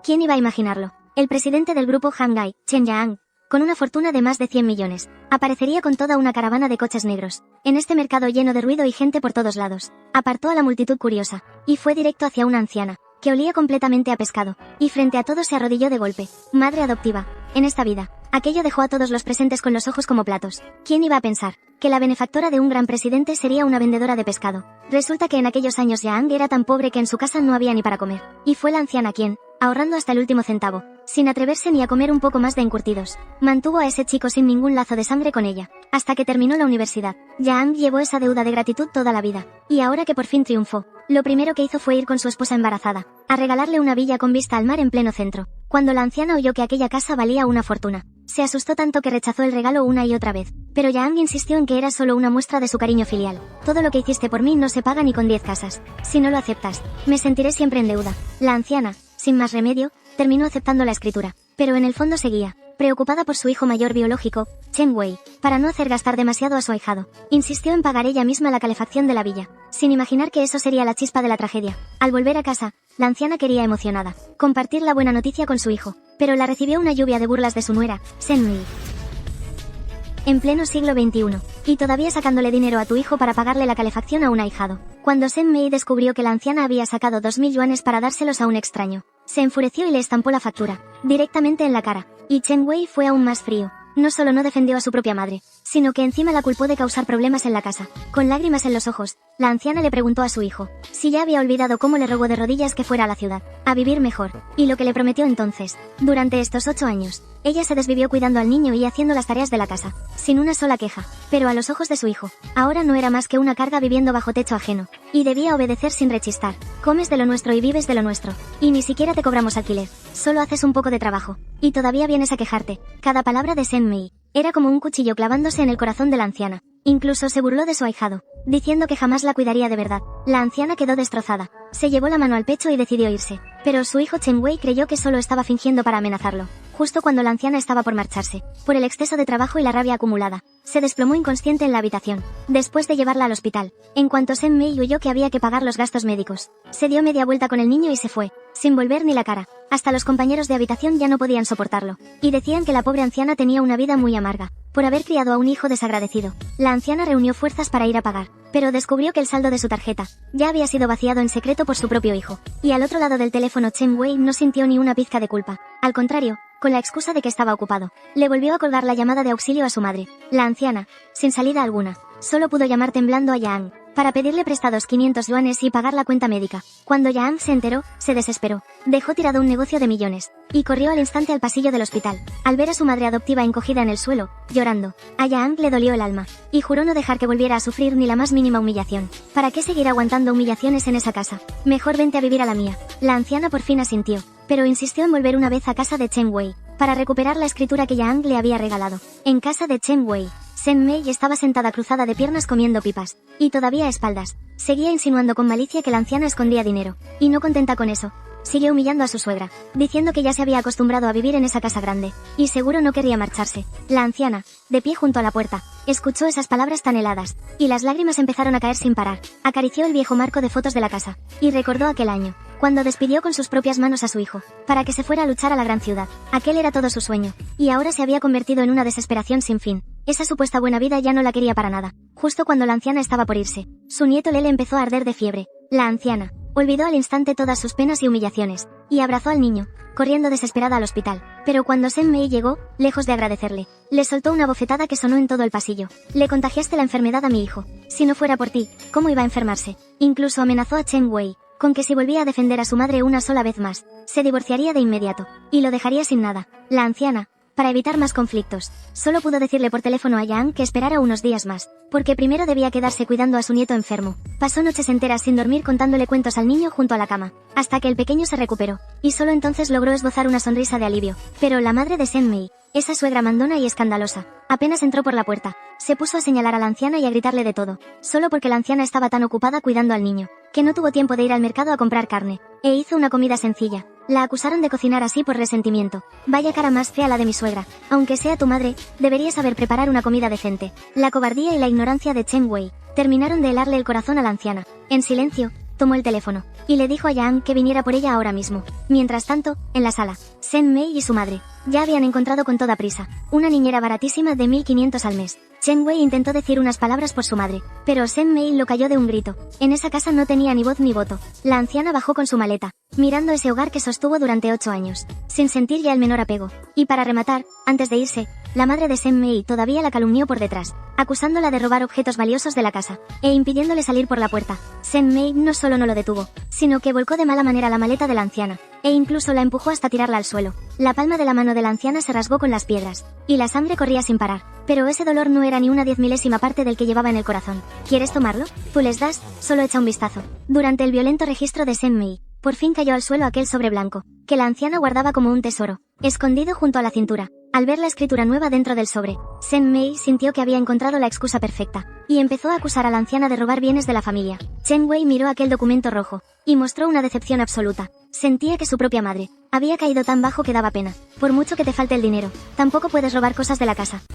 ¿Quién iba a imaginarlo? El presidente del grupo Hangai, Chen Yang, con una fortuna de más de 100 millones, aparecería con toda una caravana de coches negros, en este mercado lleno de ruido y gente por todos lados. Apartó a la multitud curiosa, y fue directo hacia una anciana, que olía completamente a pescado, y frente a todos se arrodilló de golpe. Madre adoptiva. En esta vida, aquello dejó a todos los presentes con los ojos como platos. ¿Quién iba a pensar que la benefactora de un gran presidente sería una vendedora de pescado? Resulta que en aquellos años Yang era tan pobre que en su casa no había ni para comer, y fue la anciana quien, ahorrando hasta el último centavo, sin atreverse ni a comer un poco más de encurtidos, mantuvo a ese chico sin ningún lazo de sangre con ella, hasta que terminó la universidad. Yang llevó esa deuda de gratitud toda la vida, y ahora que por fin triunfó, lo primero que hizo fue ir con su esposa embarazada, a regalarle una villa con vista al mar en pleno centro. Cuando la anciana oyó que aquella casa valía una fortuna, se asustó tanto que rechazó el regalo una y otra vez, pero Yang insistió en que era solo una muestra de su cariño filial. Todo lo que hiciste por mí no se paga ni con 10 casas. Si no lo aceptas, me sentiré siempre en deuda. La anciana, sin más remedio, terminó aceptando la escritura, pero en el fondo seguía preocupada por su hijo mayor biológico, Chen Wei, para no hacer gastar demasiado a su ahijado. Insistió en pagar ella misma la calefacción de la villa, sin imaginar que eso sería la chispa de la tragedia. Al volver a casa, la anciana quería emocionada compartir la buena noticia con su hijo, pero la recibió una lluvia de burlas de su nuera, Shen Mei. En pleno siglo XXI, y todavía sacándole dinero a tu hijo para pagarle la calefacción a un ahijado. Cuando Shen Mei descubrió que la anciana había sacado 2000 yuanes para dárselos a un extraño, se enfureció y le estampó la factura, directamente en la cara, y Chen Wei fue aún más frío. No solo no defendió a su propia madre, sino que encima la culpó de causar problemas en la casa. Con lágrimas en los ojos, la anciana le preguntó a su hijo si ya había olvidado cómo le rogó de rodillas que fuera a la ciudad, a vivir mejor, y lo que le prometió entonces. Durante estos 8 años, ella se desvivió cuidando al niño y haciendo las tareas de la casa, sin una sola queja, pero a los ojos de su hijo, ahora no era más que una carga viviendo bajo techo ajeno, y debía obedecer sin rechistar. Comes de lo nuestro y vives de lo nuestro, y ni siquiera te cobramos alquiler, solo haces un poco de trabajo, y todavía vienes a quejarte. Cada palabra de Shen Mei era como un cuchillo clavándose en el corazón de la anciana. Incluso se burló de su ahijado, diciendo que jamás la cuidaría de verdad. La anciana quedó destrozada, se llevó la mano al pecho y decidió irse, pero su hijo Chen Wei creyó que solo estaba fingiendo para amenazarlo. Justo cuando la anciana estaba por marcharse, por el exceso de trabajo y la rabia acumulada, se desplomó inconsciente en la habitación, después de llevarla al hospital. En cuanto Shen Mei oyó que había que pagar los gastos médicos, se dio media vuelta con el niño y se fue, sin volver ni la cara. Hasta los compañeros de habitación ya no podían soportarlo, y decían que la pobre anciana tenía una vida muy amarga, por haber criado a un hijo desagradecido. La anciana reunió fuerzas para ir a pagar, pero descubrió que el saldo de su tarjeta ya había sido vaciado en secreto por su propio hijo, y al otro lado del teléfono Chen Wei no sintió ni una pizca de culpa. Al contrario, con la excusa de que estaba ocupado, le volvió a colgar la llamada de auxilio a su madre. La anciana, sin salida alguna, solo pudo llamar temblando a Yang, para pedirle prestados 500 yuanes y pagar la cuenta médica. Cuando Yang se enteró, se desesperó, dejó tirado un negocio de millones, y corrió al instante al pasillo del hospital. Al ver a su madre adoptiva encogida en el suelo, llorando, a Yang le dolió el alma, y juró no dejar que volviera a sufrir ni la más mínima humillación. ¿Para qué seguir aguantando humillaciones en esa casa? Mejor vente a vivir a la mía. La anciana por fin asintió, pero insistió en volver una vez a casa de Chen Wei, para recuperar la escritura que Yang le había regalado. En casa de Chen Wei, Shen Mei estaba sentada cruzada de piernas comiendo pipas, y todavía a espaldas, seguía insinuando con malicia que la anciana escondía dinero, y no contenta con eso, siguió humillando a su suegra, diciendo que ya se había acostumbrado a vivir en esa casa grande, y seguro no querría marcharse. La anciana, de pie junto a la puerta, escuchó esas palabras tan heladas, y las lágrimas empezaron a caer sin parar. Acarició el viejo marco de fotos de la casa, y recordó aquel año, cuando despidió con sus propias manos a su hijo, para que se fuera a luchar a la gran ciudad. Aquel era todo su sueño, y ahora se había convertido en una desesperación sin fin. Esa supuesta buena vida ya no la quería para nada. Justo cuando la anciana estaba por irse, su nieto Lele empezó a arder de fiebre. La anciana olvidó al instante todas sus penas y humillaciones, y abrazó al niño, corriendo desesperada al hospital. Pero cuando Shen Mei llegó, lejos de agradecerle, le soltó una bofetada que sonó en todo el pasillo. Le contagiaste la enfermedad a mi hijo. Si no fuera por ti, ¿cómo iba a enfermarse? Incluso amenazó a Chen Wei con que si volvía a defender a su madre una sola vez más, se divorciaría de inmediato, y lo dejaría sin nada. La anciana, para evitar más conflictos, solo pudo decirle por teléfono a Yang que esperara unos días más, porque primero debía quedarse cuidando a su nieto enfermo. Pasó noches enteras sin dormir contándole cuentos al niño junto a la cama, hasta que el pequeño se recuperó, y solo entonces logró esbozar una sonrisa de alivio. Pero la madre de Shen Mei, esa suegra mandona y escandalosa, apenas entró por la puerta, se puso a señalar a la anciana y a gritarle de todo, solo porque la anciana estaba tan ocupada cuidando al niño, que no tuvo tiempo de ir al mercado a comprar carne, e hizo una comida sencilla. La acusaron de cocinar así por resentimiento. Vaya cara más fea la de mi suegra. Aunque sea tu madre, deberías saber preparar una comida decente. La cobardía y la ignorancia de Chen Wei terminaron de helarle el corazón a la anciana. En silencio, tomó el teléfono y le dijo a Yang que viniera por ella ahora mismo. Mientras tanto, en la sala, Shen Mei y su madre ya habían encontrado con toda prisa una niñera baratísima de 1.500 al mes. Chen Wei intentó decir unas palabras por su madre, pero Shen Mei lo calló de un grito. En esa casa no tenía ni voz ni voto. La anciana bajó con su maleta, mirando ese hogar que sostuvo durante 8 años, sin sentir ya el menor apego. Y para rematar, antes de irse, la madre de Shen Mei todavía la calumnió por detrás, acusándola de robar objetos valiosos de la casa, e impidiéndole salir por la puerta. Shen Mei no solo no lo detuvo, sino que volcó de mala manera la maleta de la anciana, e incluso la empujó hasta tirarla al suelo. La palma de la mano de la anciana se rasgó con las piedras, y la sangre corría sin parar. Pero ese dolor no era ni una 10.000ª parte del que llevaba en el corazón. ¿Quieres tomarlo? Tú les das, solo echa un vistazo. Durante el violento registro de Shen Mei, por fin cayó al suelo aquel sobre blanco, que la anciana guardaba como un tesoro, escondido junto a la cintura. Al ver la escritura nueva dentro del sobre, Shen Mei sintió que había encontrado la excusa perfecta, y empezó a acusar a la anciana de robar bienes de la familia. Chen Wei miró aquel documento rojo, y mostró una decepción absoluta. Sentía que su propia madre había caído tan bajo que daba pena. Por mucho que te falte el dinero, tampoco puedes robar cosas de la casa.